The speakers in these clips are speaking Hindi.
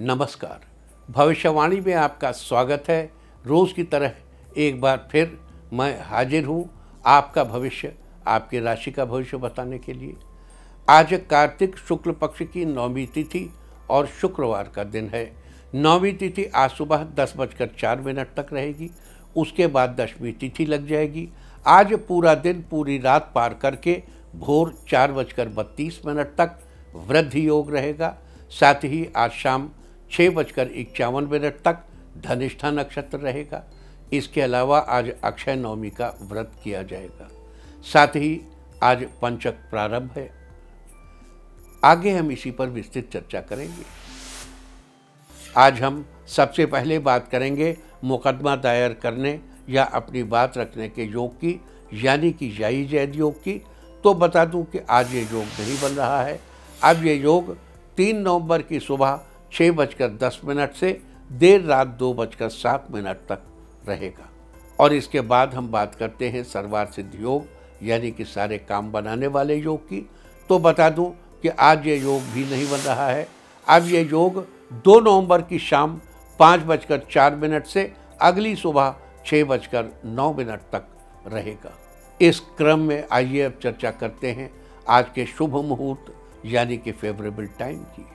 नमस्कार। भविष्यवाणी में आपका स्वागत है। रोज़ की तरह एक बार फिर मैं हाजिर हूँ आपका भविष्य, आपकी राशि का भविष्य बताने के लिए। आज कार्तिक शुक्ल पक्ष की 9वीं तिथि और शुक्रवार का दिन है। 9वीं तिथि आज सुबह 10:04 तक रहेगी, उसके बाद 10वीं तिथि लग जाएगी। आज पूरा दिन पूरी रात पार करके भोर 4:32 तक वृद्धि योग रहेगा। साथ ही आज शाम 6:51 तक धनिष्ठा नक्षत्र रहेगा। इसके अलावा आज अक्षय नवमी का व्रत किया जाएगा। साथ ही आज पंचक प्रारंभ है। आगे हम इसी पर विस्तृत चर्चा करेंगे। आज हम सबसे पहले बात करेंगे मुकदमा दायर करने या अपनी बात रखने के योग की, यानी कि जाई जैद योग की। तो बता दूं कि आज ये योग नहीं बन रहा है। अब ये योग 3 नवंबर की सुबह 6:10 से देर रात 2:07 तक रहेगा। और इसके बाद हम बात करते हैं सर्वार्थ सिद्धि योग, यानी कि सारे काम बनाने वाले योग की। तो बता दूं कि आज ये योग भी नहीं बन रहा है। अब ये योग 2 नवंबर की शाम 5:04 से अगली सुबह 6:09 तक रहेगा। इस क्रम में आइए अब चर्चा करते हैं आज के शुभ मुहूर्त, यानी कि फेवरेबल टाइम की।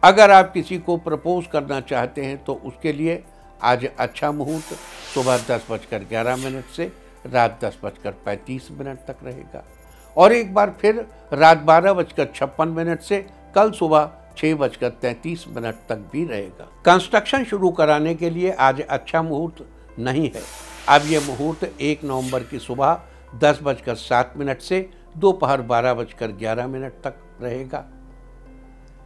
अगर आप किसी को प्रपोज करना चाहते हैं तो उसके लिए आज अच्छा मुहूर्त सुबह 10:11 से रात 10:35 तक रहेगा। और एक बार फिर रात 12:56 से कल सुबह 6:33 तक भी रहेगा। कंस्ट्रक्शन शुरू कराने के लिए आज अच्छा मुहूर्त नहीं है। अब यह मुहूर्त 1 नवंबर की सुबह 10:07 से दोपहर 12:11 तक रहेगा।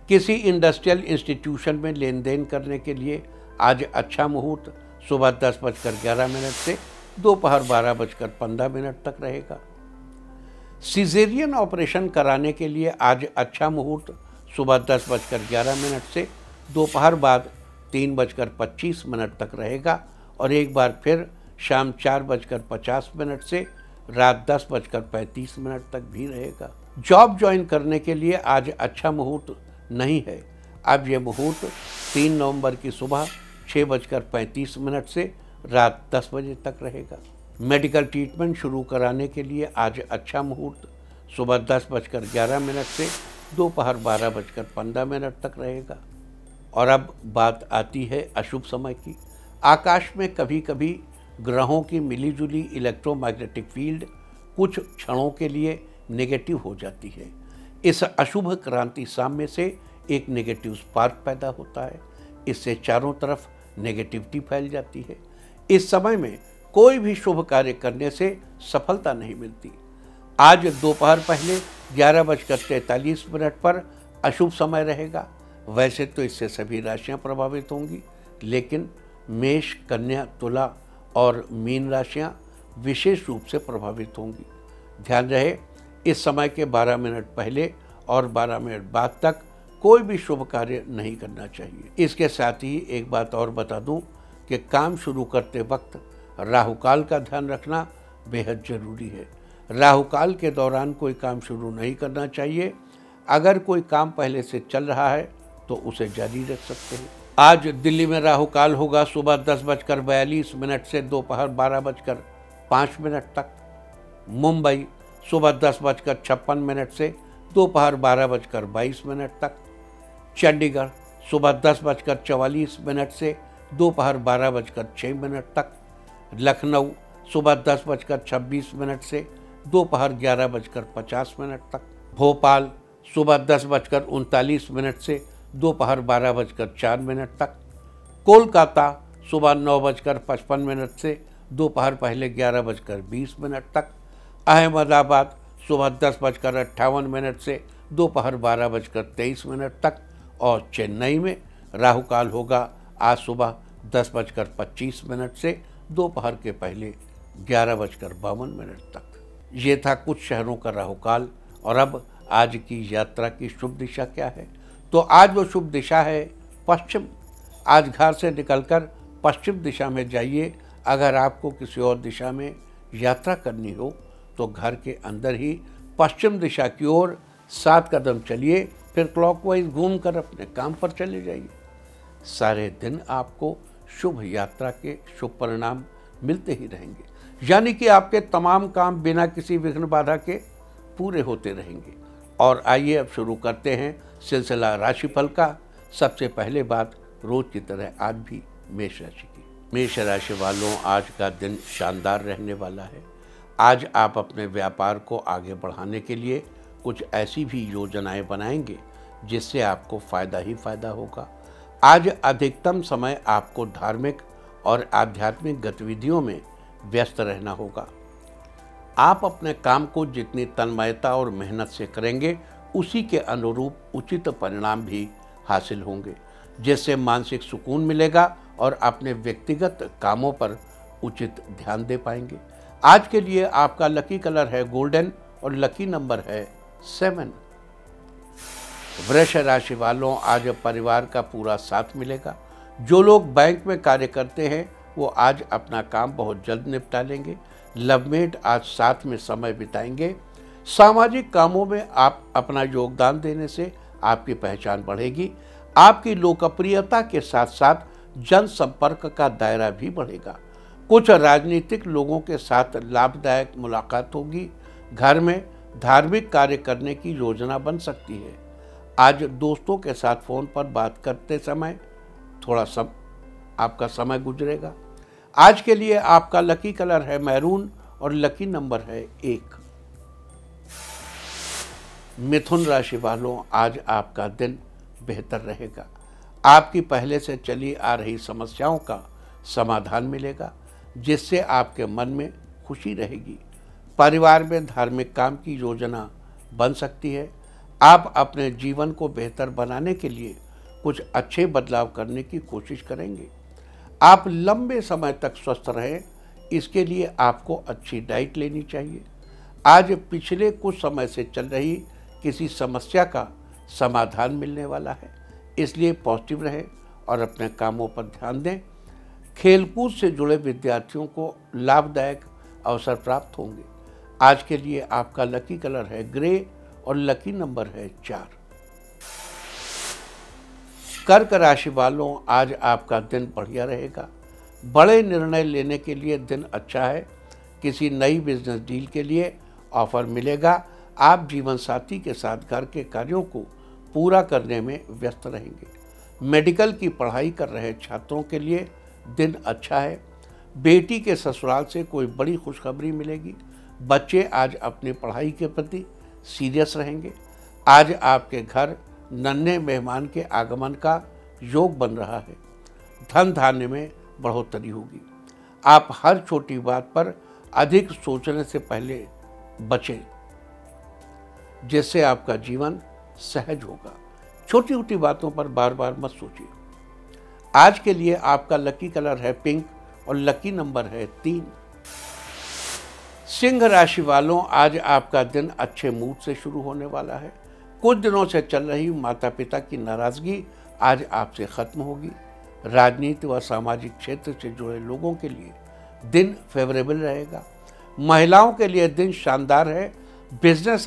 किसी इंडस्ट्रियल इंस्टीट्यूशन में लेन देन करने के लिए आज अच्छा मुहूर्त सुबह 10:11 से दोपहर 12:15 तक रहेगा। सिजेरियन ऑपरेशन कराने के लिए आज अच्छा मुहूर्त सुबह 10:11 से दोपहर बाद 3:25 तक रहेगा। और एक बार फिर शाम 4:50 से रात 10:35 तक भी रहेगा। जॉब ज्वाइन करने के लिए आज अच्छा मुहूर्त नहीं है। अब यह मुहूर्त 3 नवंबर की सुबह 6:35 से रात 10 बजे तक रहेगा। मेडिकल ट्रीटमेंट शुरू कराने के लिए आज अच्छा मुहूर्त सुबह 10:11 से दोपहर 12:15 तक रहेगा। और अब बात आती है अशुभ समय की। आकाश में कभी कभी ग्रहों की मिलीजुली इलेक्ट्रोमैग्नेटिक फील्ड कुछ क्षणों के लिए नेगेटिव हो जाती है। इस अशुभ क्रांति साम्य से एक नेगेटिव स्पार्क पैदा होता है। इससे चारों तरफ नेगेटिविटी फैल जाती है। इस समय में कोई भी शुभ कार्य करने से सफलता नहीं मिलती। आज दोपहर पहले 11:43 पर अशुभ समय रहेगा। वैसे तो इससे सभी राशियां प्रभावित होंगी, लेकिन मेष, कन्या, तुला और मीन राशियां विशेष रूप से प्रभावित होंगी। ध्यान रहे, इस समय के 12 मिनट पहले और 12 मिनट बाद तक कोई भी शुभ कार्य नहीं करना चाहिए। इसके साथ ही एक बात और बता दूं कि काम शुरू करते वक्त राहुकाल का ध्यान रखना बेहद जरूरी है। राहुकाल के दौरान कोई काम शुरू नहीं करना चाहिए। अगर कोई काम पहले से चल रहा है तो उसे जारी रख सकते हैं। आज दिल्ली में राहुकाल होगा सुबह 10:42 से दोपहर 12:05 तक। मुंबई सुबह 10:56 से दोपहर 12:22 तक। चंडीगढ़ सुबह 10:44 से दोपहर 12:06 तक। लखनऊ सुबह 10:26 से दोपहर 11:50 तक। भोपाल सुबह 10:39 से दोपहर 12:04 तक। कोलकाता सुबह 9:55 से दोपहर पहले 11:20 तक। अहमदाबाद सुबह 10:58 से दोपहर 12:23 तक। और चेन्नई में राहुकाल होगा आज सुबह 10:25 से दोपहर के पहले 11:52 तक। ये था कुछ शहरों का राहुकाल। और अब आज की यात्रा की शुभ दिशा क्या है? तो आज वो शुभ दिशा है पश्चिम। आज घर से निकलकर पश्चिम दिशा में जाइए। अगर आपको किसी और दिशा में यात्रा करनी हो तो घर के अंदर ही पश्चिम दिशा की ओर 7 कदम चलिए, फिर क्लॉकवाइज घूमकर अपने काम पर चले जाइए। सारे दिन आपको शुभ यात्रा के शुभ परिणाम मिलते ही रहेंगे, यानी कि आपके तमाम काम बिना किसी विघ्न बाधा के पूरे होते रहेंगे। और आइए अब शुरू करते हैं सिलसिला राशिफल का। सबसे पहले बात रोज की तरह आज भी मेष राशि की। मेष राशि वालों, आज का दिन शानदार रहने वाला है। आज आप अपने व्यापार को आगे बढ़ाने के लिए कुछ ऐसी भी योजनाएं बनाएंगे जिससे आपको फ़ायदा ही फ़ायदा होगा। आज अधिकतम समय आपको धार्मिक और आध्यात्मिक गतिविधियों में व्यस्त रहना होगा। आप अपने काम को जितनी तन्मयता और मेहनत से करेंगे, उसी के अनुरूप उचित परिणाम भी हासिल होंगे, जिससे मानसिक सुकून मिलेगा और अपने व्यक्तिगत कामों पर उचित ध्यान दे पाएंगे। आज के लिए आपका लकी कलर है गोल्डन और लकी नंबर है 7। वृष राशि वालों, आज परिवार का पूरा साथ मिलेगा। जो लोग बैंक में कार्य करते हैं वो आज अपना काम बहुत जल्द निपटा लेंगे। लवमेट आज साथ में समय बिताएंगे। सामाजिक कामों में आप अपना योगदान देने से आपकी पहचान बढ़ेगी। आपकी लोकप्रियता के साथ साथ जनसंपर्क का दायरा भी बढ़ेगा। कुछ राजनीतिक लोगों के साथ लाभदायक मुलाकात होगी। घर में धार्मिक कार्य करने की योजना बन सकती है। आज दोस्तों के साथ फ़ोन पर बात करते समय थोड़ा आपका समय गुजरेगा। आज के लिए आपका लकी कलर है मैरून और लकी नंबर है 1। मिथुन राशि वालों, आज आपका दिन बेहतर रहेगा। आपकी पहले से चली आ रही समस्याओं का समाधान मिलेगा, जिससे आपके मन में खुशी रहेगी। परिवार में धार्मिक काम की योजना बन सकती है। आप अपने जीवन को बेहतर बनाने के लिए कुछ अच्छे बदलाव करने की कोशिश करेंगे। आप लंबे समय तक स्वस्थ रहें, इसके लिए आपको अच्छी डाइट लेनी चाहिए। आज पिछले कुछ समय से चल रही किसी समस्या का समाधान मिलने वाला है, इसलिए पॉजिटिव रहें और अपने कामों पर ध्यान दें। खेलकूद से जुड़े विद्यार्थियों को लाभदायक अवसर प्राप्त होंगे। आज के लिए आपका लकी कलर है ग्रे और लकी नंबर है 4। कर्क राशि वालों, आज आपका दिन बढ़िया रहेगा। बड़े निर्णय लेने के लिए दिन अच्छा है। किसी नई बिजनेस डील के लिए ऑफर मिलेगा। आप जीवन साथी के साथ घर के कार्यों को पूरा करने में व्यस्त रहेंगे। मेडिकल की पढ़ाई कर रहे छात्रों के लिए दिन अच्छा है। बेटी के ससुराल से कोई बड़ी खुशखबरी मिलेगी। बच्चे आज अपनी पढ़ाई के प्रति सीरियस रहेंगे। आज आपके घर नन्हे मेहमान के आगमन का योग बन रहा है। धन धान्य में बढ़ोतरी होगी। आप हर छोटी बात पर अधिक सोचने से पहले बचें, जिससे आपका जीवन सहज होगा। छोटी छोटी बातों पर बार बार मत सोचिए। आज के लिए आपका लकी कलर है पिंक और लकी नंबर है 3। सिंह राशि वालों, आज आपका दिन अच्छे मूड से शुरू होने वाला है। कुछ दिनों से चल रही माता पिता की नाराजगी आज आपसे खत्म होगी। राजनीति व सामाजिक क्षेत्र से जुड़े लोगों के लिए दिन फेवरेबल रहेगा। महिलाओं के लिए दिन शानदार है। बिजनेस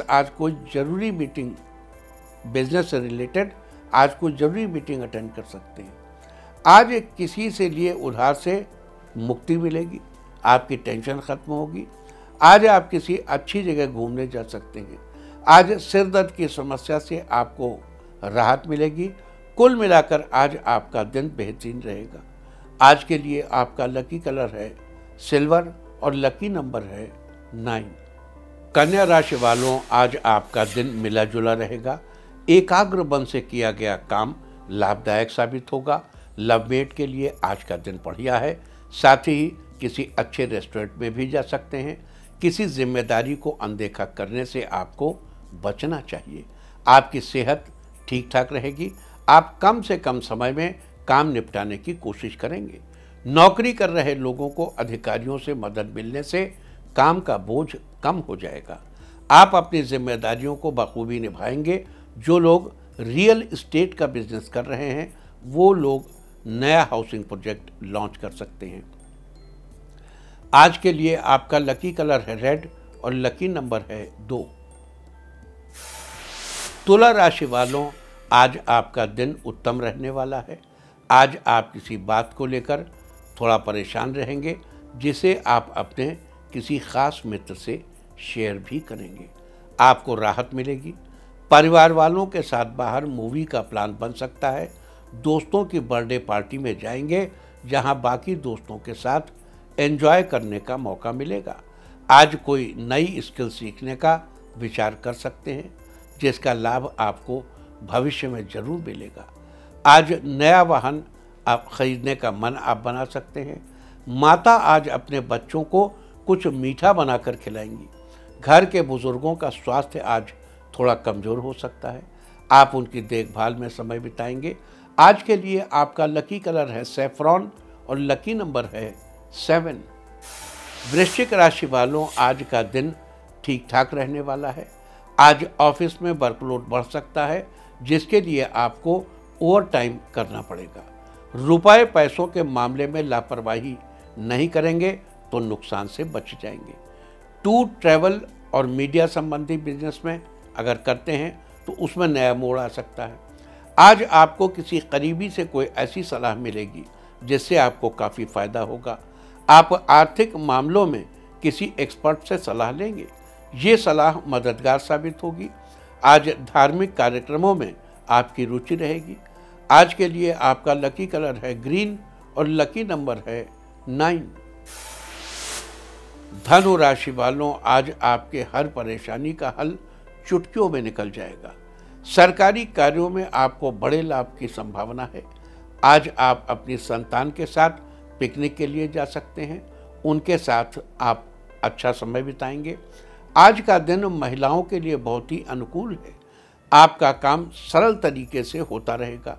से रिलेटेड आज कोई जरूरी मीटिंग अटेंड कर सकते हैं। आज किसी से लिए उधार से मुक्ति मिलेगी। आपकी टेंशन खत्म होगी। आज आप किसी अच्छी जगह घूमने जा सकते हैं। आज सिर दर्द की समस्या से आपको राहत मिलेगी। कुल मिलाकर आज आपका दिन बेहतरीन रहेगा। आज के लिए आपका लकी कलर है सिल्वर और लकी नंबर है 9। कन्या राशि वालों, आज आपका दिन मिला जुला रहेगा। एकाग्र मन से किया गया काम लाभदायक साबित होगा। लवमेट के लिए आज का दिन बढ़िया है। साथ ही किसी अच्छे रेस्टोरेंट में भी जा सकते हैं। किसी जिम्मेदारी को अनदेखा करने से आपको बचना चाहिए। आपकी सेहत ठीक ठाक रहेगी। आप कम से कम समय में काम निपटाने की कोशिश करेंगे। नौकरी कर रहे लोगों को अधिकारियों से मदद मिलने से काम का बोझ कम हो जाएगा। आप अपनी जिम्मेदारियों को बखूबी निभाएंगे। जो लोग रियल एस्टेट का बिजनेस कर रहे हैं वो लोग नया हाउसिंग प्रोजेक्ट लॉन्च कर सकते हैं। आज के लिए आपका लकी कलर है रेड और लकी नंबर है 2। तुला राशि वालों, आज आपका दिन उत्तम रहने वाला है। आज आप किसी बात को लेकर थोड़ा परेशान रहेंगे, जिसे आप अपने किसी खास मित्र से शेयर भी करेंगे। आपको राहत मिलेगी। परिवार वालों के साथ बाहर मूवी का प्लान बन सकता है। दोस्तों की बर्थडे पार्टी में जाएंगे, जहां बाकी दोस्तों के साथ एंजॉय करने का मौका मिलेगा। आज कोई नई स्किल सीखने का विचार कर सकते हैं, जिसका लाभ आपको भविष्य में जरूर मिलेगा। आज नया वाहन आप खरीदने का मन आप बना सकते हैं। माता आज अपने बच्चों को कुछ मीठा बनाकर खिलाएंगी। घर के बुजुर्गों का स्वास्थ्य आज थोड़ा कमज़ोर हो सकता है। आप उनकी देखभाल में समय बिताएंगे। आज के लिए आपका लकी कलर है सैफरॉन और लकी नंबर है 7। वृश्चिक राशि वालों, आज का दिन ठीक ठाक रहने वाला है। आज ऑफिस में वर्कलोड बढ़ सकता है, जिसके लिए आपको ओवर टाइम करना पड़ेगा। रुपए पैसों के मामले में लापरवाही नहीं करेंगे तो नुकसान से बच जाएंगे। टूर, ट्रैवल और मीडिया संबंधी बिजनेस में अगर करते हैं तो उसमें नया मोड़ आ सकता है। आज आपको किसी करीबी से कोई ऐसी सलाह मिलेगी जिससे आपको काफ़ी फायदा होगा। आप आर्थिक मामलों में किसी एक्सपर्ट से सलाह लेंगे। ये सलाह मददगार साबित होगी। आज धार्मिक कार्यक्रमों में आपकी रुचि रहेगी। आज के लिए आपका लकी कलर है ग्रीन और लकी नंबर है 9। धनु राशि वालों, आज आपके हर परेशानी का हल चुटकियों में निकल जाएगा। सरकारी कार्यों में आपको बड़े लाभ की संभावना है। आज आप अपनी संतान के साथ पिकनिक के लिए जा सकते हैं। उनके साथ आप अच्छा समय बिताएंगे। आज का दिन महिलाओं के लिए बहुत ही अनुकूल है। आपका काम सरल तरीके से होता रहेगा।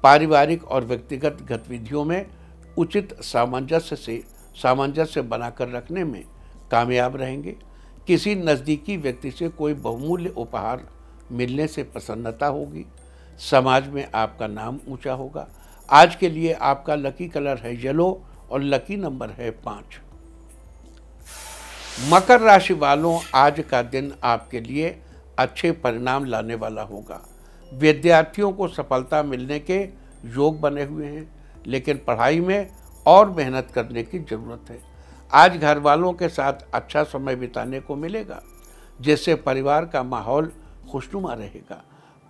पारिवारिक और व्यक्तिगत गतिविधियों में उचित सामंजस्य बनाकर रखने में कामयाब रहेंगे। किसी नज़दीकी व्यक्ति से कोई बहुमूल्य उपहार मिलने से प्रसन्नता होगी। समाज में आपका नाम ऊंचा होगा। आज के लिए आपका लकी कलर है येलो और लकी नंबर है 5। मकर राशि वालों, आज का दिन आपके लिए अच्छे परिणाम लाने वाला होगा। विद्यार्थियों को सफलता मिलने के योग बने हुए हैं, लेकिन पढ़ाई में और मेहनत करने की ज़रूरत है। आज घर वालों के साथ अच्छा समय बिताने को मिलेगा, जिससे परिवार का माहौल खुशनुमा रहेगा।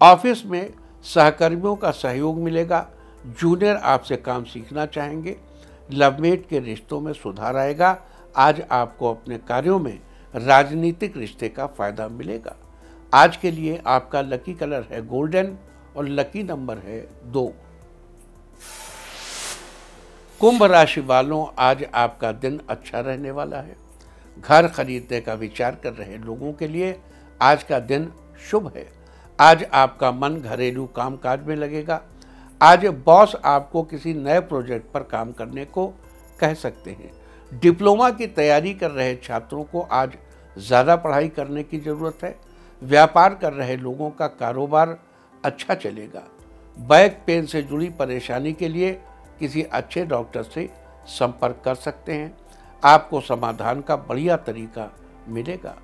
ऑफिस में सहकर्मियों का सहयोग मिलेगा। जूनियर आपसे काम सीखना चाहेंगे। लवमेट के रिश्तों में सुधार आएगा। आज आपको अपने कार्यों में राजनीतिक रिश्ते का फायदा मिलेगा। आज के लिए आपका लकी कलर है गोल्डन और लकी नंबर है 2। कुंभ राशि वालों, आज आपका दिन अच्छा रहने वाला है। घर खरीदने का विचार कर रहे लोगों के लिए आज का दिन शुभ है। आज आपका मन घरेलू कामकाज में लगेगा। आज बॉस आपको किसी नए प्रोजेक्ट पर काम करने को कह सकते हैं। डिप्लोमा की तैयारी कर रहे छात्रों को आज ज़्यादा पढ़ाई करने की ज़रूरत है। व्यापार कर रहे लोगों का कारोबार अच्छा चलेगा। बैक पेन से जुड़ी परेशानी के लिए किसी अच्छे डॉक्टर से संपर्क कर सकते हैं। आपको समाधान का बढ़िया तरीका मिलेगा।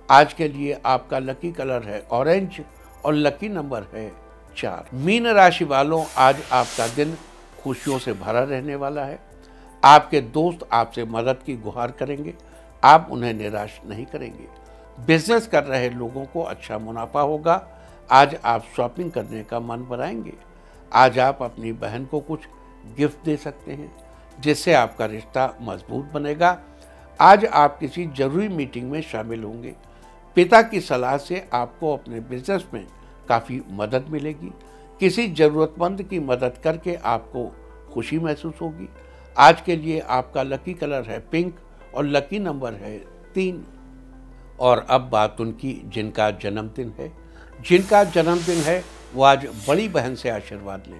आज के लिए आपका लकी कलर है ऑरेंज और लकी नंबर है 4। मीन राशि वालों, आज आपका दिन खुशियों से भरा रहने वाला है। आपके दोस्त आपसे मदद की गुहार करेंगे। आप उन्हें निराश नहीं करेंगे। बिजनेस कर रहे लोगों को अच्छा मुनाफा होगा। आज आप शॉपिंग करने का मन बनाएंगे। आज आप अपनी बहन को कुछ गिफ्ट दे सकते हैं, जिससे आपका रिश्ता मजबूत बनेगा। आज आप किसी जरूरी मीटिंग में शामिल होंगे। पिता की सलाह से आपको अपने बिजनेस में काफ़ी मदद मिलेगी। किसी ज़रूरतमंद की मदद करके आपको खुशी महसूस होगी। आज के लिए आपका लकी कलर है पिंक और लकी नंबर है 3। और अब बात उनकी जिनका जन्मदिन है। जिनका जन्मदिन है वो आज बड़ी बहन से आशीर्वाद लें,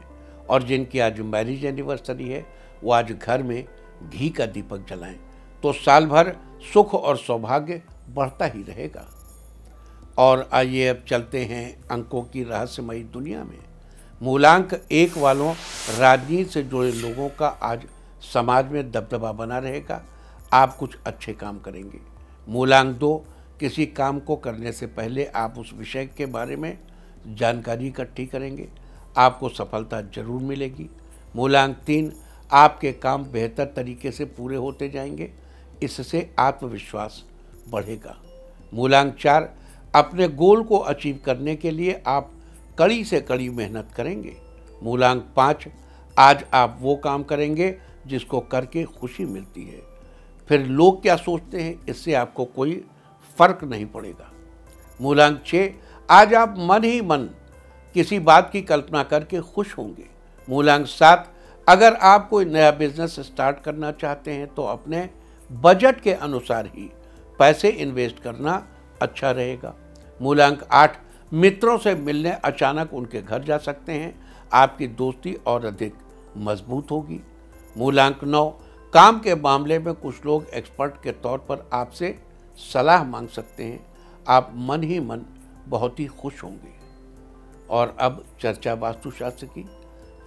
और जिनकी आज मैरिज एनिवर्सरी है वो आज घर में घी का दीपक जलाएं, तो साल भर सुख और सौभाग्य बढ़ता ही रहेगा। और आइए अब चलते हैं अंकों की रहस्यमयी दुनिया में। मूलांक 1 वालों, राजनीति से जुड़े लोगों का आज समाज में दबदबा बना रहेगा। आप कुछ अच्छे काम करेंगे। मूलांक 2, किसी काम को करने से पहले आप उस विषय के बारे में जानकारी इकट्ठी करेंगे। आपको सफलता जरूर मिलेगी। मूलांक 3, आपके काम बेहतर तरीके से पूरे होते जाएंगे, इससे आत्मविश्वास बढ़ेगा। मूलांक 4, अपने गोल को अचीव करने के लिए आप कड़ी से कड़ी मेहनत करेंगे। मूलांक 5, आज आप वो काम करेंगे जिसको करके खुशी मिलती है, फिर लोग क्या सोचते हैं इससे आपको कोई फर्क नहीं पड़ेगा। मूलांक 6, आज आप मन ही मन किसी बात की कल्पना करके खुश होंगे। मूलांक 7, अगर आप कोई नया बिजनेस स्टार्ट करना चाहते हैं तो अपने बजट के अनुसार ही पैसे इन्वेस्ट करना अच्छा रहेगा। मूलांक 8, मित्रों से मिलने अचानक उनके घर जा सकते हैं, आपकी दोस्ती और अधिक मजबूत होगी। मूलांक 9, काम के मामले में कुछ लोग एक्सपर्ट के तौर पर आपसे सलाह मांग सकते हैं, आप मन ही मन बहुत ही खुश होंगे। और अब चर्चा वास्तुशास्त्र की।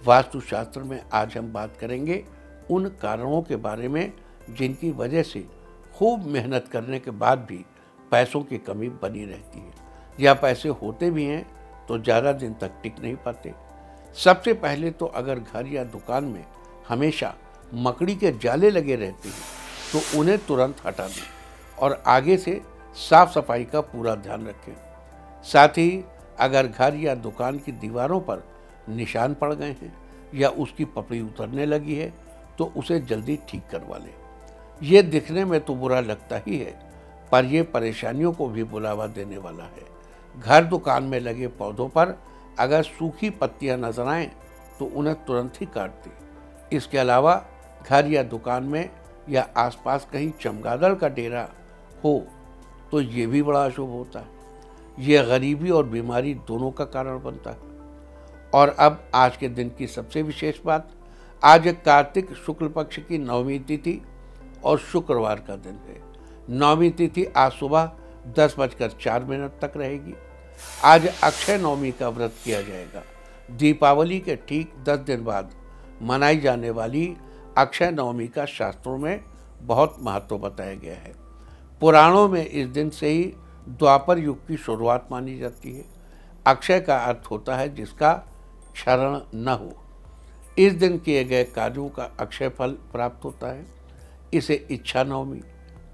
वास्तुशास्त्र में आज हम बात करेंगे उन कारणों के बारे में जिनकी वजह से खूब मेहनत करने के बाद भी पैसों की कमी बनी रहती है, या पैसे होते भी हैं तो ज़्यादा दिन तक टिक नहीं पाते। सबसे पहले तो अगर घर या दुकान में हमेशा मकड़ी के जाले लगे रहते हैं तो उन्हें तुरंत हटा दें और आगे से साफ सफाई का पूरा ध्यान रखें। साथ ही अगर घर या दुकान की दीवारों पर निशान पड़ गए हैं या उसकी पपड़ी उतरने लगी है तो उसे जल्दी ठीक करवा लें। ये दिखने में तो बुरा लगता ही है, पर यह परेशानियों को भी बुलावा देने वाला है। घर दुकान में लगे पौधों पर अगर सूखी पत्तियां नजर आएं तो उन्हें तुरंत ही काट दें। इसके अलावा घर या दुकान में या आसपास कहीं चमगादड़ का डेरा हो तो ये भी बड़ा अशुभ होता है। यह गरीबी और बीमारी दोनों का कारण बनता है। और अब आज के दिन की सबसे विशेष बात, आज कार्तिक शुक्ल पक्ष की नवमी तिथि और शुक्रवार का दिन है। नवमी तिथि आज सुबह 10:04 तक रहेगी। आज अक्षय नवमी का व्रत किया जाएगा। दीपावली के ठीक 10 दिन बाद मनाई जाने वाली अक्षय नवमी का शास्त्रों में बहुत महत्व बताया गया है। पुराणों में इस दिन से ही द्वापर युग की शुरुआत मानी जाती है। अक्षय का अर्थ होता है जिसका क्षरण न हो। इस दिन किए गए कार्यों का अक्षय फल प्राप्त होता है। इसे इच्छा नवमी,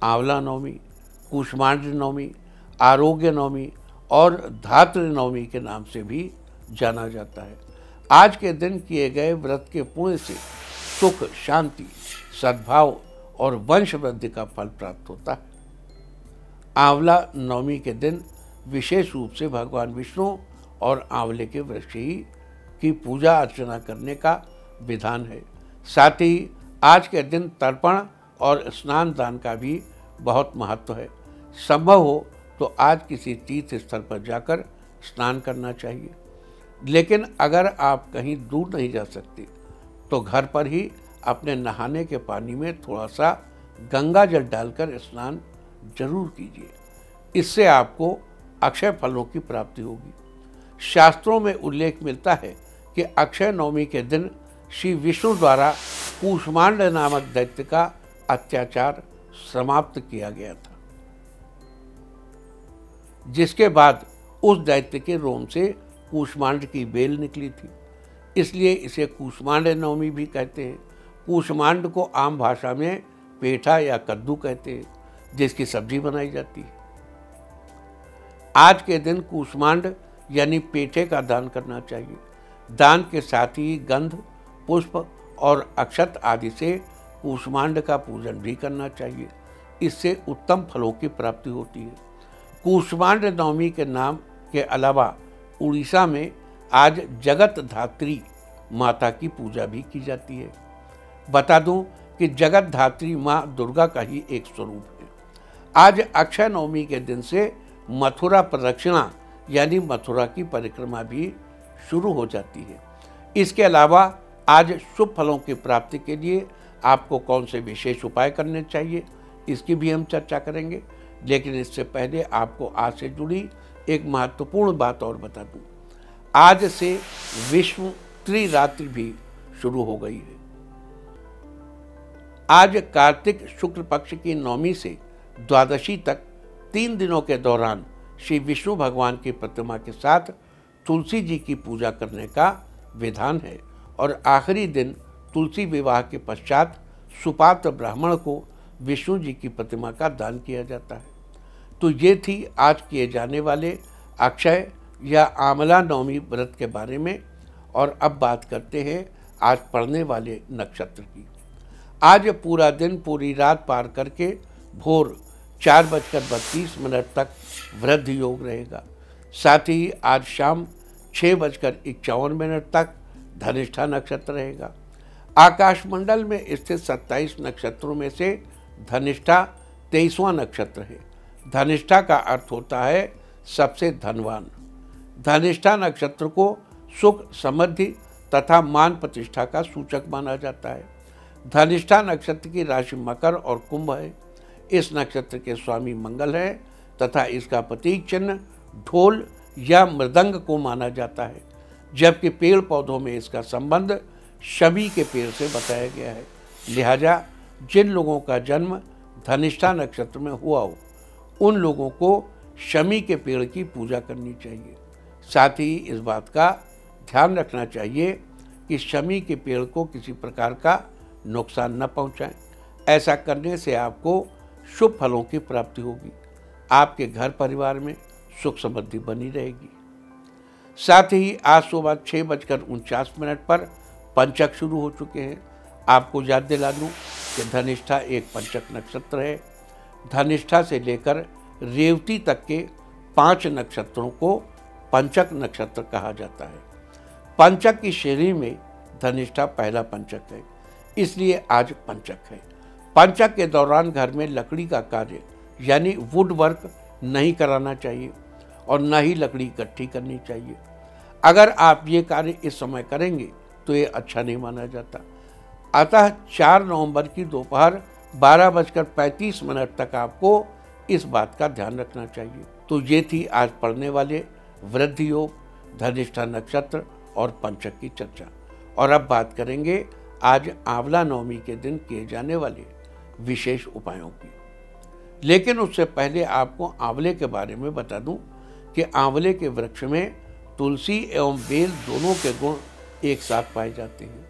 आंवला नवमी, कूष्मांड नवमी, आरोग्य नवमी और धात्र नवमी के नाम से भी जाना जाता है। आज के दिन किए गए व्रत के पुण्य से सुख, शांति, सद्भाव और वंश वृद्धि का फल प्राप्त होता है। आंवला नवमी के दिन विशेष रूप से भगवान विष्णु और आंवले के वृक्ष की पूजा अर्चना करने का विधान है। साथ ही आज के दिन तर्पण और स्नान दान का भी बहुत महत्व है। संभव हो तो आज किसी तीर्थ स्थल पर जाकर स्नान करना चाहिए, लेकिन अगर आप कहीं दूर नहीं जा सकते तो घर पर ही अपने नहाने के पानी में थोड़ा सा गंगा जल डालकर स्नान जरूर कीजिए। इससे आपको अक्षय फलों की प्राप्ति होगी। शास्त्रों में उल्लेख मिलता है कि अक्षय नवमी के दिन श्री विष्णु द्वारा कूष्मांड नामक दैत्य का अत्याचार समाप्त किया गया था, जिसके बाद उस दैत्य के रोम से कूष्मांड की बेल निकली थी। इसलिए इसे कूष्मांड नवमी भी कहते हैं। कूष्मांड को आम भाषा में पेठा या कद्दू कहते हैं, जिसकी सब्जी बनाई जाती है। आज के दिन कूष्मांड यानी पेठे का दान करना चाहिए। दान के साथ ही गंध, पुष्प और अक्षत आदि से कूष्मांड का पूजन भी करना चाहिए। इससे उत्तम फलों की प्राप्ति होती है। कूष्मांड नवमी के नाम के अलावा उड़ीसा में आज जगत धात्री माता की पूजा भी की जाती है। बता दूं कि जगत धात्री माँ दुर्गा का ही एक स्वरूप है। आज अक्षय नवमी के दिन से मथुरा प्रदक्षिणा यानी मथुरा की परिक्रमा भी शुरू हो जाती है। इसके अलावा आज शुभ फलों की प्राप्ति के लिए आपको कौन से विशेष उपाय करने चाहिए, इसकी भी हम चर्चा करेंगे। लेकिन इससे पहले आपको आज से जुड़ी एक महत्वपूर्ण बात और बता दूं। आज से विश्व त्रिरात्रि भी शुरू हो गई है। आज कार्तिक शुक्ल पक्ष की नवमी से द्वादशी तक 3 दिनों के दौरान श्री विष्णु भगवान की प्रतिमा के साथ तुलसी जी की पूजा करने का विधान है और आखिरी दिन तुलसी विवाह के पश्चात सुपात्र ब्राह्मण को विष्णु जी की प्रतिमा का दान किया जाता है। तो ये थी आज किए जाने वाले अक्षय या आंवला नवमी व्रत के बारे में। और अब बात करते हैं आज पड़ने वाले नक्षत्र की। आज पूरा दिन पूरी रात पार करके भोर 4:32 तक वृद्धि योग रहेगा। साथ ही आज शाम 6:51 तक धनिष्ठा नक्षत्र रहेगा। आकाशमंडल में स्थित 27 नक्षत्रों में से धनिष्ठा 23वां नक्षत्र है। धनिष्ठा का अर्थ होता है सबसे धनवान। धनिष्ठा नक्षत्र को सुख, समृद्धि तथा मान प्रतिष्ठा का सूचक माना जाता है। धनिष्ठा नक्षत्र की राशि मकर और कुंभ है। इस नक्षत्र के स्वामी मंगल है तथा इसका प्रतीक चिन्ह ढोल या मृदंग को माना जाता है, जबकि पेड़ पौधों में इसका संबंध शमी के पेड़ से बताया गया है। लिहाजा जिन लोगों का जन्म धनिष्ठा नक्षत्र में हुआ हो उन लोगों को शमी के पेड़ की पूजा करनी चाहिए। साथ ही इस बात का ध्यान रखना चाहिए कि शमी के पेड़ को किसी प्रकार का नुकसान न पहुंचाएं। ऐसा करने से आपको शुभ फलों की प्राप्ति होगी। आपके घर परिवार में सुख समृद्धि बनी रहेगी। साथ ही आज सुबह 6:49 पर पंचक शुरू हो चुके हैं। आपको याद दिला दूं कि धनिष्ठा एक पंचक नक्षत्र है। धनिष्ठा से लेकर रेवती तक के 5 नक्षत्रों को पंचक नक्षत्र कहा जाता है। पंचक की श्रेणी में धनिष्ठा पहला पंचक है, इसलिए आज पंचक है। पंचक के दौरान घर में लकड़ी का कार्य यानी वुड वर्क नहीं कराना चाहिए और न ही लकड़ी इकट्ठी करनी चाहिए। अगर आप ये कार्य इस समय करेंगे तो ये अच्छा नहीं माना जाता। अतः 4 नवंबर की दोपहर 12:35 तक आपको इस बात का ध्यान रखना चाहिए। तो ये थी आज पढ़ने वाले वृद्धि योग, धनिष्ठा नक्षत्र और पंचक की चर्चा। और अब बात करेंगे आज आंवला नवमी के दिन किए जाने वाले विशेष उपायों की। लेकिन उससे पहले आपको आंवले के बारे में बता दूं कि आंवले के वृक्ष में तुलसी एवं बेल दोनों के गुण एक साथ पाए जाते हैं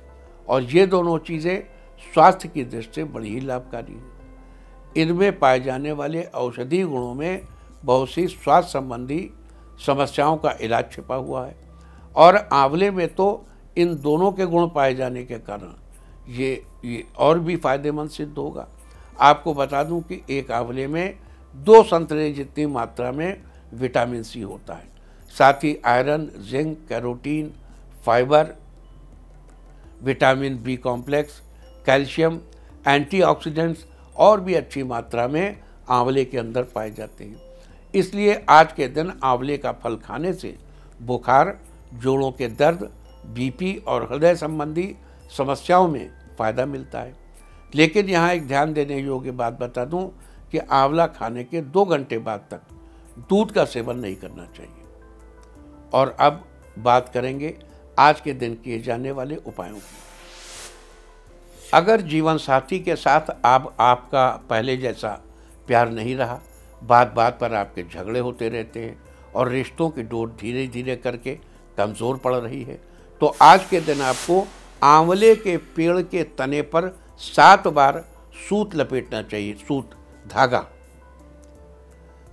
और ये दोनों चीज़ें स्वास्थ्य की दृष्टि से बड़ी ही लाभकारी हैं। इनमें पाए जाने वाले औषधीय गुणों में बहुत सी स्वास्थ्य संबंधी समस्याओं का इलाज छिपा हुआ है और आंवले में तो इन दोनों के गुण पाए जाने के कारण ये और भी फायदेमंद सिद्ध होगा। आपको बता दूं कि एक आंवले में 2 संतरे जितनी मात्रा में विटामिन सी होता है। साथ ही iron, zinc, carotene, fibre, vitamin B complex, calcium, antioxidants और भी अच्छी मात्रा में आंवले के अंदर पाए जाते हैं। इसलिए आज के दिन आंवले का फल खाने से बुखार, जोड़ों के दर्द, बीपी और हृदय संबंधी समस्याओं में फ़ायदा मिलता है। लेकिन यहाँ एक ध्यान देने योग्य बात बता दूं कि आंवला खाने के 2 घंटे बाद तक दूध का सेवन नहीं करना चाहिए। और अब बात करेंगे आज के दिन किए जाने वाले उपायों की। अगर जीवन साथी के साथ आपका पहले जैसा प्यार नहीं रहा, बात बात पर आपके झगड़े होते रहते हैं और रिश्तों की डोर धीरे धीरे करके कमज़ोर पड़ रही है, तो आज के दिन आपको आंवले के पेड़ के तने पर 7 बार सूत लपेटना चाहिए, सूत धागा।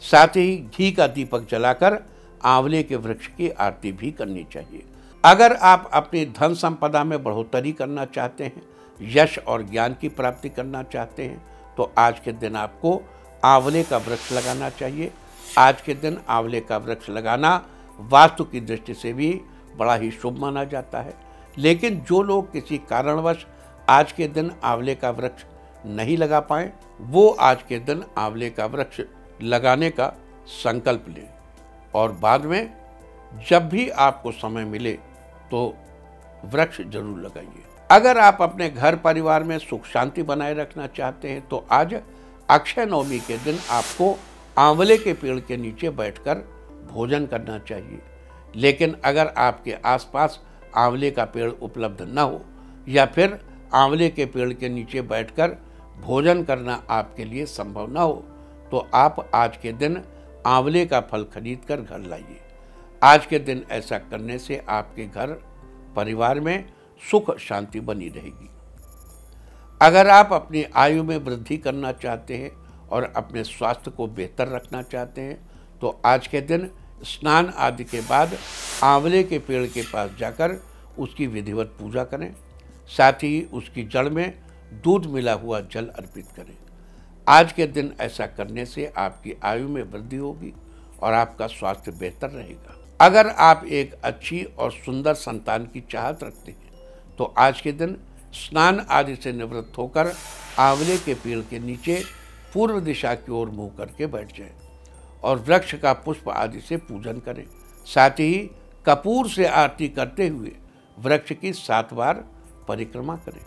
साथ ही घी का दीपक जलाकर आंवले के वृक्ष की आरती भी करनी चाहिए। अगर आप अपनी धन संपदा में बढ़ोतरी करना चाहते हैं, यश और ज्ञान की प्राप्ति करना चाहते हैं, तो आज के दिन आपको आंवले का वृक्ष लगाना चाहिए। आज के दिन आंवले का वृक्ष लगाना वास्तु की दृष्टि से भी बड़ा ही शुभ माना जाता है। लेकिन जो लोग किसी कारणवश आज के दिन आंवले का वृक्ष नहीं लगा पाए, वो आज के दिन आंवले का वृक्ष लगाने का संकल्प लें और बाद में जब भी आपको समय मिले तो वृक्ष जरूर लगाइए। अगर आप अपने घर परिवार में सुख शांति बनाए रखना चाहते हैं तो आज अक्षय नवमी के दिन आपको आंवले के पेड़ के नीचे बैठकर भोजन करना चाहिए। लेकिन अगर आपके आसपास आंवले का पेड़ उपलब्ध न हो या फिर आंवले के पेड़ के नीचे बैठकर भोजन करना आपके लिए संभव न हो, तो आप आज के दिन आंवले का फल खरीद कर घर लाइए। आज के दिन ऐसा करने से आपके घर परिवार में सुख शांति बनी रहेगी। अगर आप अपनी आयु में वृद्धि करना चाहते हैं और अपने स्वास्थ्य को बेहतर रखना चाहते हैं तो आज के दिन स्नान आदि के बाद आंवले के पेड़ के पास जाकर उसकी विधिवत पूजा करें। साथ ही उसकी जड़ में दूध मिला हुआ जल अर्पित करें। आज के दिन ऐसा करने से आपकी आयु में वृद्धि होगी और आपका स्वास्थ्य बेहतर रहेगा। अगर आप एक अच्छी और सुंदर संतान की चाहत रखते हैं तो आज के दिन स्नान आदि से निवृत्त होकर आंवले के पेड़ के नीचे पूर्व दिशा की ओर मुंह करके बैठ जाएं और वृक्ष का पुष्प आदि से पूजन करें। साथ ही कपूर से आरती करते हुए वृक्ष की 7 बार परिक्रमा करें।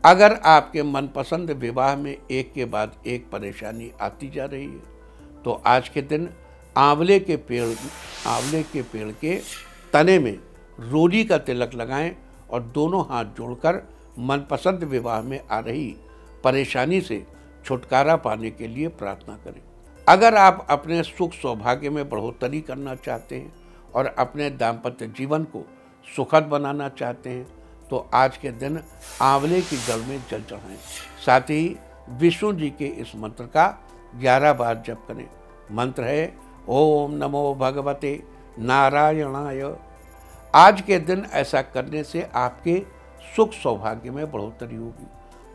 अगर आपके मनपसंद विवाह में एक के बाद एक परेशानी आती जा रही है तो आज के दिन आंवले के पेड़ के तने में रोली का तिलक लगाएं और दोनों हाथ जोड़कर मनपसंद विवाह में आ रही परेशानी से छुटकारा पाने के लिए प्रार्थना करें। अगर आप अपने सुख सौभाग्य में बढ़ोतरी करना चाहते हैं और अपने दाम्पत्य जीवन को सुखद बनाना चाहते हैं तो आज के दिन आंवले की जड़ में जल चढ़ाएं। साथ ही विष्णु जी के इस मंत्र का 11 बार जप करें। मंत्र है ओम नमो भगवते नारायणाय। आज के दिन ऐसा करने से आपके सुख सौभाग्य में बढ़ोतरी होगी।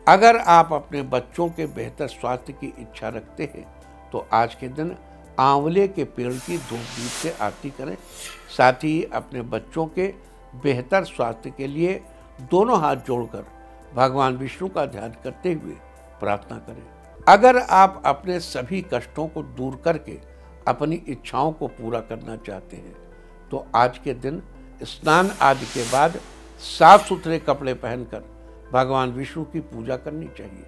अगर आप अपने बच्चों के बेहतर स्वास्थ्य की इच्छा रखते हैं तो आज के दिन आंवले के पेड़ की धूप दीप से आरती करें। साथ ही अपने बच्चों के बेहतर स्वास्थ्य के लिए दोनों हाथ जोड़कर भगवान विष्णु का ध्यान करते हुए प्रार्थना करें। अगर आप अपने सभी कष्टों को दूर करके अपनी इच्छाओं को पूरा करना चाहते हैं तो आज के दिन स्नान आदि के बाद साफ सुथरे कपड़े पहनकर भगवान विष्णु की पूजा करनी चाहिए।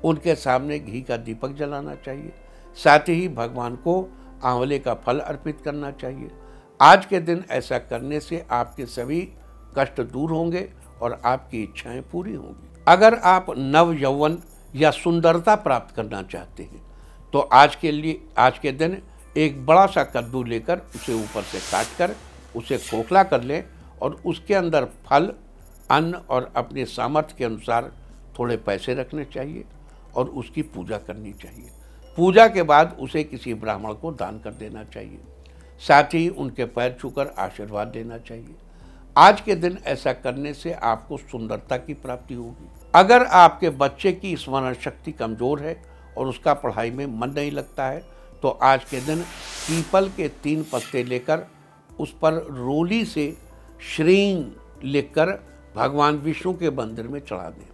उनके सामने घी का दीपक जलाना चाहिए। साथ ही भगवान को आंवले का फल अर्पित करना चाहिए। आज के दिन ऐसा करने से आपके सभी कष्ट दूर होंगे और आपकी इच्छाएं पूरी होंगी। अगर आप नव यौवन या सुंदरता प्राप्त करना चाहते हैं तो आज के दिन एक बड़ा सा कद्दू लेकर उसे ऊपर से काटकर उसे खोखला कर लें और उसके अंदर फल, अन्न और अपने सामर्थ्य के अनुसार थोड़े पैसे रखने चाहिए और उसकी पूजा करनी चाहिए। पूजा के बाद उसे किसी ब्राह्मण को दान कर देना चाहिए। साथ ही उनके पैर छूकर आशीर्वाद लेना चाहिए। आज के दिन ऐसा करने से आपको सुंदरता की प्राप्ति होगी। अगर आपके बच्चे की स्मरण शक्ति कमजोर है और उसका पढ़ाई में मन नहीं लगता है तो आज के दिन पीपल के 3 पत्ते लेकर उस पर रोली से श्रीं लिखकर भगवान विष्णु के मंदिर में चढ़ा दें।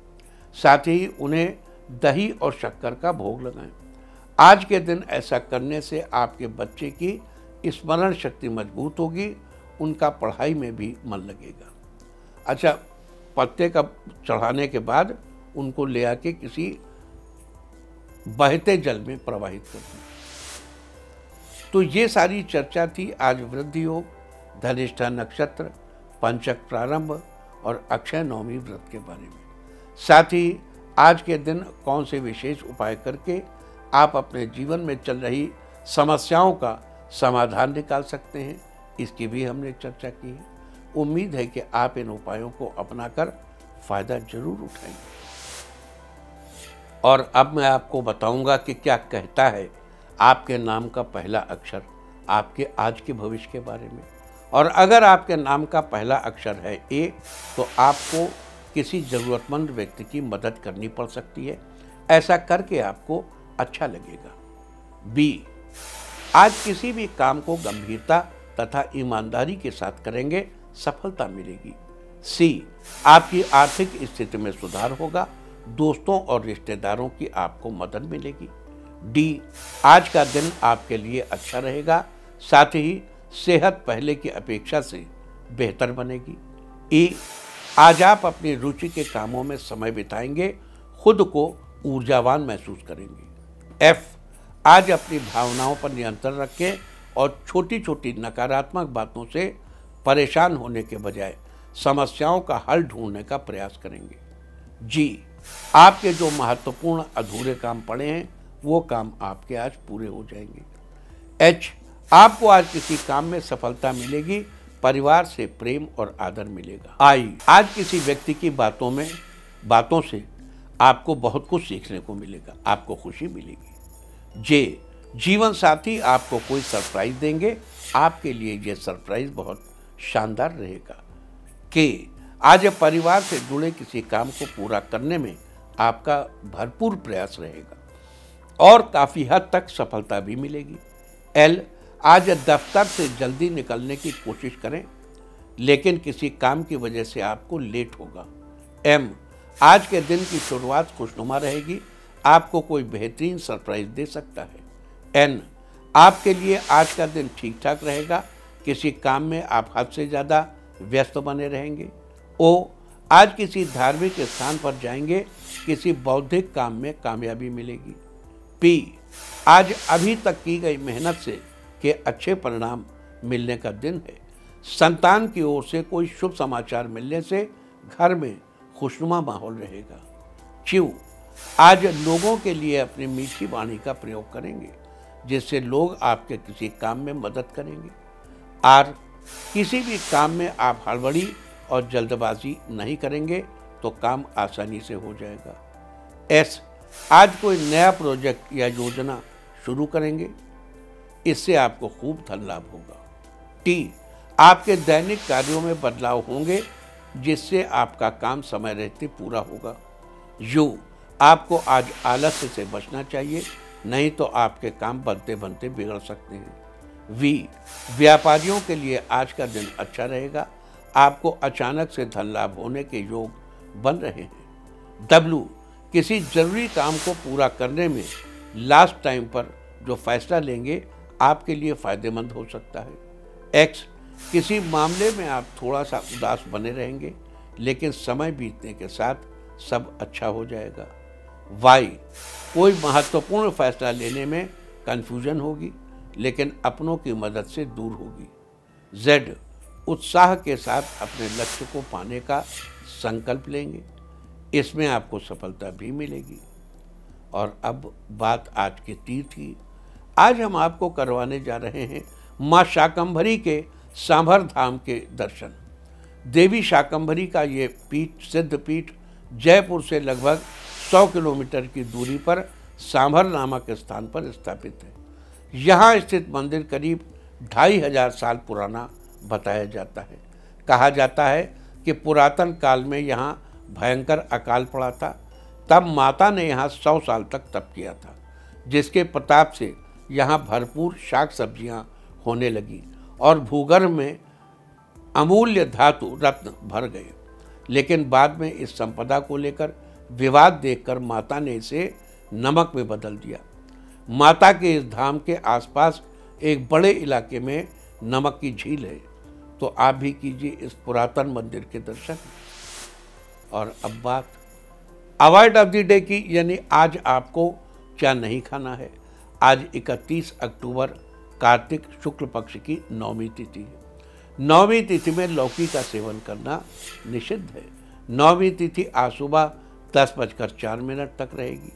साथ ही उन्हें दही और शक्कर का भोग लगाएं। आज के दिन ऐसा करने से आपके बच्चे की स्मरण शक्ति मजबूत होगी, उनका पढ़ाई में भी मन लगेगा। अच्छा, पत्ते का चढ़ाने के बाद उनको ले आके किसी बहते जल में प्रवाहित कर दें। तो ये सारी चर्चा थी आज वृद्धि योग, धनिष्ठा नक्षत्र, पंचक प्रारंभ और अक्षय नवमी व्रत के बारे में। साथ ही आज के दिन कौन से विशेष उपाय करके आप अपने जीवन में चल रही समस्याओं का समाधान निकाल सकते हैं, इसकी भी हमने चर्चा की है। उम्मीद है कि आप इन उपायों को अपनाकर फायदा जरूर उठाएंगे। और अब मैं आपको बताऊंगा कि क्या कहता है आपके नाम का पहला अक्षर आपके आज के भविष्य के बारे में। और अगर आपके नाम का पहला अक्षर है ए तो आपको किसी ज़रूरतमंद व्यक्ति की मदद करनी पड़ सकती है। ऐसा करके आपको अच्छा लगेगा। बी, आज किसी भी काम को गंभीरता तथा ईमानदारी के साथ करेंगे, सफलता मिलेगी। सी, आपकी आर्थिक स्थिति में सुधार होगा, दोस्तों और रिश्तेदारों की आपको मदद मिलेगी। डी, आज का दिन आपके लिए अच्छा रहेगा, साथ ही सेहत पहले की अपेक्षा से बेहतर बनेगी। ई, आज आप अपनी रुचि के कामों में समय बिताएंगे, खुद को ऊर्जावान महसूस करेंगे। एफ, आज अपनी भावनाओं पर नियंत्रण रखें और छोटी छोटी नकारात्मक बातों से परेशान होने के बजाय समस्याओं का हल ढूंढने का प्रयास करेंगे। जी, आपके जो महत्वपूर्ण अधूरे काम पड़े हैं वो काम आपके आज पूरे हो जाएंगे। एच, आपको आज किसी काम में सफलता मिलेगी परिवार से प्रेम और आदर मिलेगा। आज किसी व्यक्ति की बातों से आपको बहुत कुछ सीखने को मिलेगा, आपको खुशी मिलेगी। जीवन साथी आपको कोई सरप्राइज देंगे, आपके लिए ये सरप्राइज बहुत शानदार रहेगा। आज परिवार से जुड़े किसी काम को पूरा करने में आपका भरपूर प्रयास रहेगा और काफ़ी हद तक सफलता भी मिलेगी। आज दफ्तर से जल्दी निकलने की कोशिश करें, लेकिन किसी काम की वजह से आपको लेट होगा। आज के दिन की शुरुआत खुशनुमा रहेगी, आपको कोई बेहतरीन सरप्राइज दे सकता है। आपके लिए आज का दिन ठीक ठाक रहेगा, किसी काम में आप हद से ज़्यादा व्यस्त बने रहेंगे। आज किसी धार्मिक स्थान पर जाएंगे, किसी बौद्धिक काम में कामयाबी मिलेगी। आज अभी तक की गई मेहनत से के अच्छे परिणाम मिलने का दिन है। संतान की ओर से कोई शुभ समाचार मिलने से घर में खुशनुमा माहौल रहेगा। आज लोगों के लिए अपनी मीठी वाणी का प्रयोग करेंगे, जिससे लोग आपके किसी काम में मदद करेंगे। किसी भी काम में आप हड़बड़ी और जल्दबाजी नहीं करेंगे तो काम आसानी से हो जाएगा। आज कोई नया प्रोजेक्ट या योजना शुरू करेंगे, इससे आपको खूब धन लाभ होगा। आपके दैनिक कार्यों में बदलाव होंगे, जिससे आपका काम समय रहते पूरा होगा। आपको आज आलस्य से बचना चाहिए, नहीं तो आपके काम बनते बनते बिगड़ सकते हैं। व्यापारियों के लिए आज का दिन अच्छा रहेगा, आपको अचानक से धन लाभ होने के योग बन रहे हैं। किसी जरूरी काम को पूरा करने में लास्ट टाइम पर जो फैसला लेंगे आपके लिए फायदेमंद हो सकता है। किसी मामले में आप थोड़ा सा उदास बने रहेंगे, लेकिन समय बीतने के साथ सब अच्छा हो जाएगा। कोई महत्वपूर्ण फैसला लेने में कंफ्यूजन होगी, लेकिन अपनों की मदद से दूर होगी। उत्साह के साथ अपने लक्ष्य को पाने का संकल्प लेंगे, इसमें आपको सफलता भी मिलेगी। और अब बात आज के तीर्थ की। आज हम आपको करवाने जा रहे हैं माँ शाकंभरी के सांभर धाम के दर्शन। देवी शाकंभरी का ये सिद्ध पीठ जयपुर से लगभग 100 किलोमीटर की दूरी पर सांभर नामक स्थान पर स्थापित है। यहाँ स्थित मंदिर करीब 2500 साल पुराना बताया जाता है। कहा जाता है कि पुरातन काल में यहाँ भयंकर अकाल पड़ा था, तब माता ने यहाँ 100 साल तक तप किया था, जिसके प्रताप से यहाँ भरपूर शाक सब्जियाँ होने लगी और भूगर्भ में अमूल्य धातु रत्न भर गए। लेकिन बाद में इस संपदा को लेकर विवाद देखकर माता ने इसे नमक में बदल दिया। माता के इस धाम के आसपास एक बड़े इलाके में नमक की झील है, तो आप भी कीजिए इस पुरातन मंदिर के दर्शन। और अब बात अवॉइड ऑफ द डे की, यानी आज आपको क्या नहीं खाना है। आज 31 अक्टूबर कार्तिक शुक्ल पक्ष की 9वीं तिथि है। 9वीं तिथि में लौकी का सेवन करना निषिद्ध है। 9वीं तिथि आज सुबह 10:04 तक रहेगी।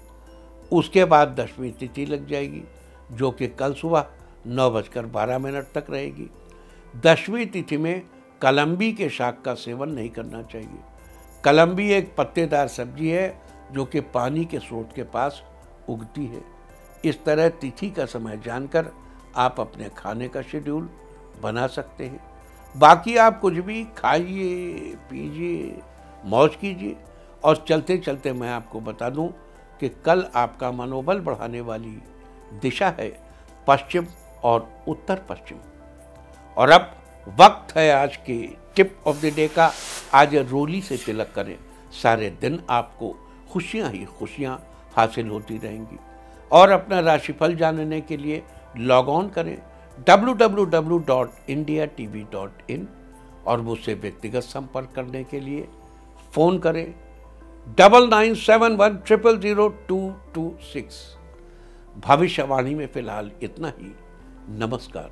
उसके बाद 10वीं तिथि लग जाएगी, जो कि कल सुबह 9:12 तक रहेगी। 10वीं तिथि में कलम्बी के शाक का सेवन नहीं करना चाहिए। कलम्बी एक पत्तेदार सब्जी है जो कि पानी के स्रोत के पास उगती है। इस तरह तिथि का समय जानकर आप अपने खाने का शेड्यूल बना सकते हैं। बाकी आप कुछ भी खाइए, पीजिए, मौज कीजिए। और चलते चलते मैं आपको बता दूं कि कल आपका मनोबल बढ़ाने वाली दिशा है पश्चिम और उत्तर पश्चिम। और अब वक्त है आज के टिप ऑफ द डे का। आज रोली से तिलक करें, सारे दिन आपको खुशियां ही खुशियां हासिल होती रहेंगी। और अपना राशिफल जानने के लिए लॉग ऑन करें www.indiatv.in और मुझसे व्यक्तिगत संपर्क करने के लिए फ़ोन करें 9971000226। भविष्यवाणी में फिलहाल इतना ही। नमस्कार।